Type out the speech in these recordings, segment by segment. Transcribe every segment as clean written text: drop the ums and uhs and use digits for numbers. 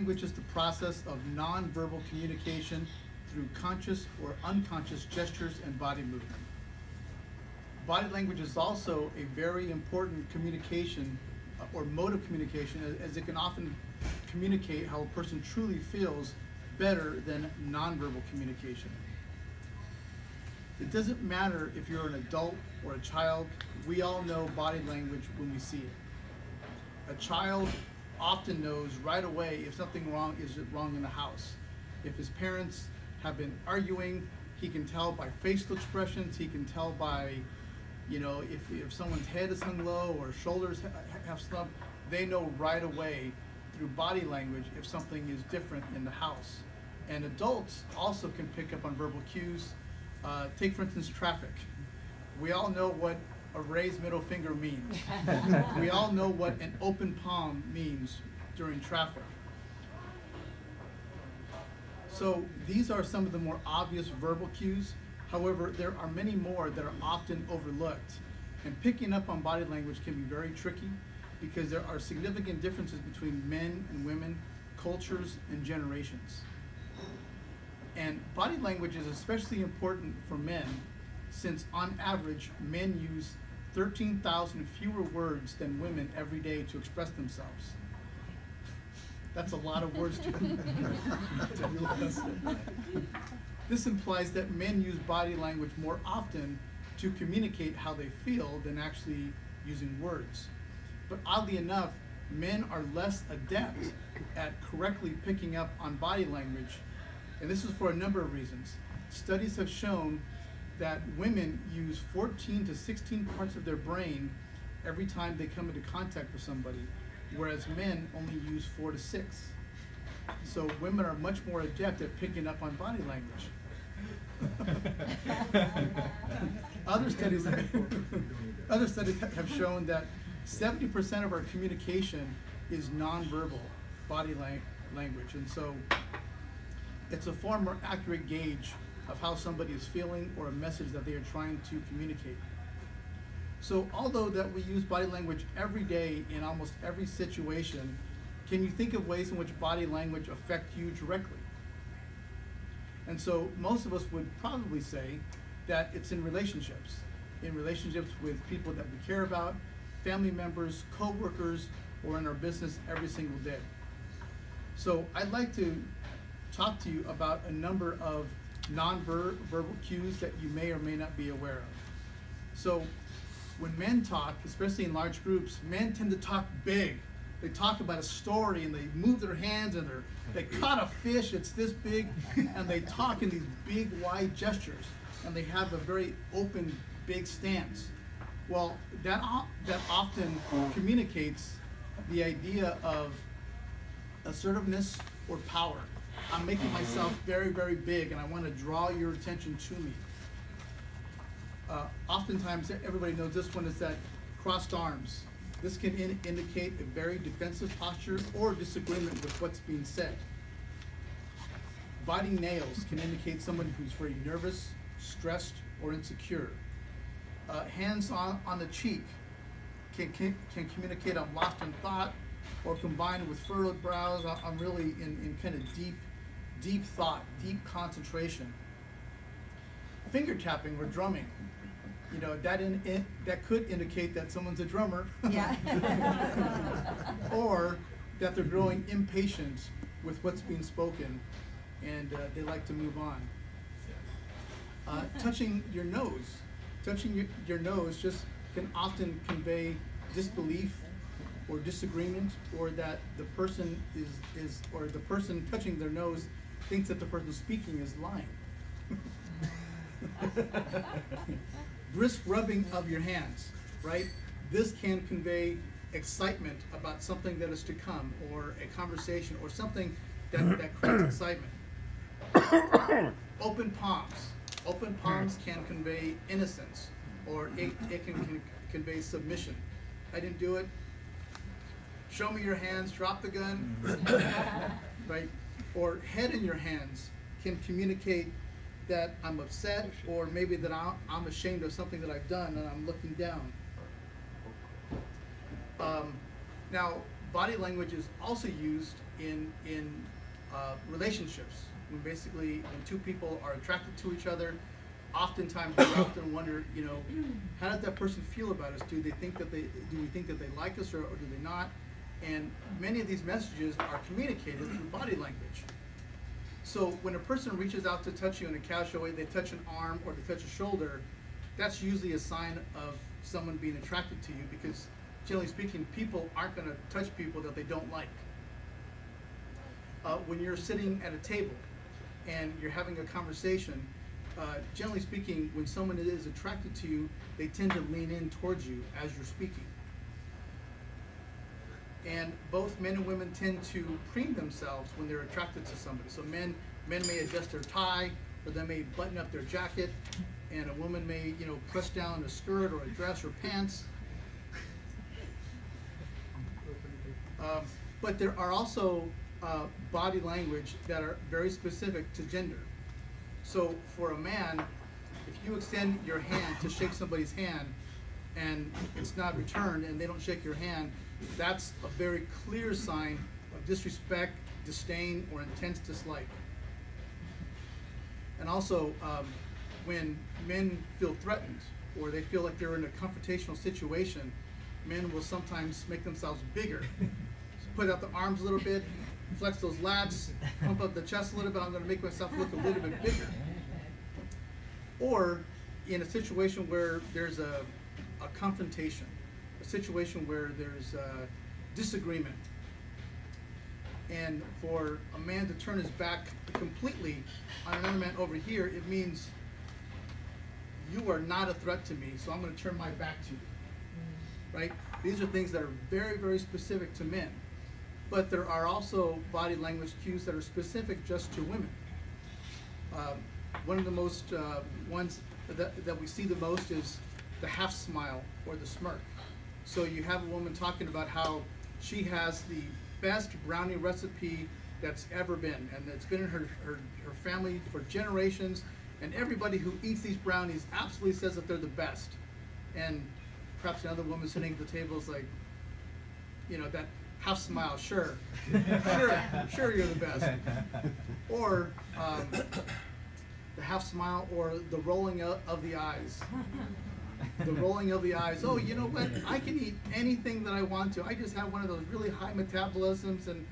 language is the process of nonverbal communication through conscious or unconscious gestures and body movement. Body language is also a very important communication or mode of communication, as it can often communicate how a person truly feels better than nonverbal communication. It doesn't matter if you're an adult or a child, we all know body language when we see it. A child often knows right away if something is wrong in the house. If his parents have been arguing, he can tell by facial expressions, he can tell by, you know, if someone's head is hung low or shoulders have slumped, they know right away through body language if something is different in the house. And adults also can pick up on verbal cues. Take, for instance, traffic. We all know what a raised middle finger means. We all know what an open palm means during traffic. So these are some of the more obvious verbal cues. However, there are many more that are often overlooked. And picking up on body language can be very tricky because there are significant differences between men and women, cultures, and generations. And body language is especially important for men since on average, men use 13,000 fewer words than women every day to express themselves. That's a lot of words to realize. This implies that men use body language more often to communicate how they feel than actually using words. But oddly enough, men are less adept at correctly picking up on body language, and this is for a number of reasons. Studies have shown that women use 14 to 16 parts of their brain every time they come into contact with somebody, whereas men only use 4 to 6. So women are much more adept at picking up on body language. Other studies have shown that 70% of our communication is nonverbal body language, and so it's a far more accurate gauge of how somebody is feeling or a message that they are trying to communicate. So although that we use body language every day in almost every situation, can you think of ways in which body language affect you directly? And so most of us would probably say that it's in relationships with people that we care about, family members, co-workers, or in our business every single day. So I'd like to talk to you about a number of non-verbal cues that you may or may not be aware of. So when men talk, especially in large groups, men tend to talk big. They talk about a story and they move their hands and they caught a fish, it's this big, and they talk in these big, wide gestures, and they have a very open, big stance. Well, that often communicates the idea of assertiveness or power. I'm making myself very, very big, and I want to draw your attention to me. Oftentimes, everybody knows this one is that crossed arms. This can indicate a very defensive posture or disagreement with what's being said. Biting nails can indicate someone who's very nervous, stressed, or insecure. Hands on the cheek can communicate I'm lost in thought, or combined with furrowed brows, I'm really in kind of deep thought, deep concentration. Finger tapping or drumming, you know, that could indicate that someone's a drummer. Yeah. Or that they're growing impatient with what's being spoken and they like to move on. Touching your nose. Touching your nose just can often convey disbelief or disagreement, or that the person or the person touching their nose thinks that the person speaking is lying. Brisk rubbing of your hands, right? This can convey excitement about something that is to come, or a conversation, or something that creates excitement. Open palms. Open palms can convey innocence, or it can convey submission. I didn't do it. Show me your hands, drop the gun, right? Or head in your hands can communicate that I'm upset, or maybe that I'm ashamed of something that I've done and I'm looking down. Now, body language is also used in relationships. When two people are attracted to each other, oftentimes we often wonder, you know, how does that person feel about us? Do we think that they like us, or do they not? And many of these messages are communicated through body language. So when a person reaches out to touch you in a casual way, they touch an arm or they touch a shoulder, that's usually a sign of someone being attracted to you, because generally speaking, people aren't going to touch people that they don't like. When you're sitting at a table and you're having a conversation, generally speaking, when someone is attracted to you, they tend to lean in towards you as you're speaking. And both men and women tend to preen themselves when they're attracted to somebody. So men may adjust their tie, or they may button up their jacket, and a woman may, you know, press down a skirt or a dress or pants. But there are also body language that are very specific to gender. So for a man, if you extend your hand to shake somebody's hand and it's not returned and they don't shake your hand, that's a very clear sign of disrespect, disdain, or intense dislike. And also, when men feel threatened or they feel like they're in a confrontational situation, men will sometimes make themselves bigger. Put out the arms a little bit, flex those lats, pump up the chest a little bit. I'm going to make myself look a little bit bigger. Or in a situation where there's a confrontation, a situation where there's disagreement, and for a man to turn his back completely on another man over here, it means you are not a threat to me, so I'm going to turn my back to you. Right? These are things that are very, very specific to men. But there are also body language cues that are specific just to women. One of the most ones that we see the most is the half smile or the smirk. So you have a woman talking about how she has the best brownie recipe that's ever been, and it's been in her family for generations, and everybody who eats these brownies absolutely says that they're the best. And perhaps another woman sitting at the table is like, you know, that half smile, sure, sure you're the best. Or the half smile, or the rolling of the eyes. The rolling of the eyes. Oh, you know what? I can eat anything that I want to. I just have one of those really high metabolisms, and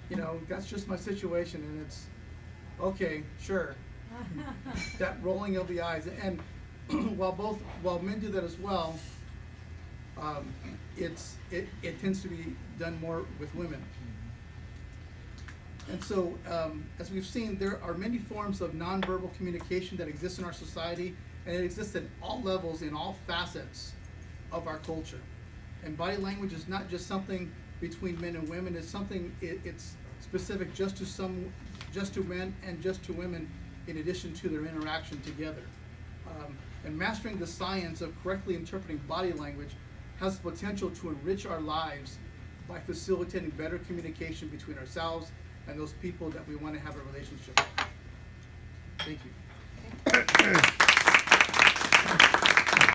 you know, that's just my situation, and it's okay, sure. That rolling of the eyes. And while men do that as well, it tends to be done more with women. And so, as we've seen, there are many forms of nonverbal communication that exist in our society, and it exists at all levels, in all facets of our culture. And body language is not just something between men and women. It's something, it's specific just to men and just to women, in addition to their interaction together. And mastering the science of correctly interpreting body language has the potential to enrich our lives by facilitating better communication between ourselves and those people that we want to have a relationship with. Thank you.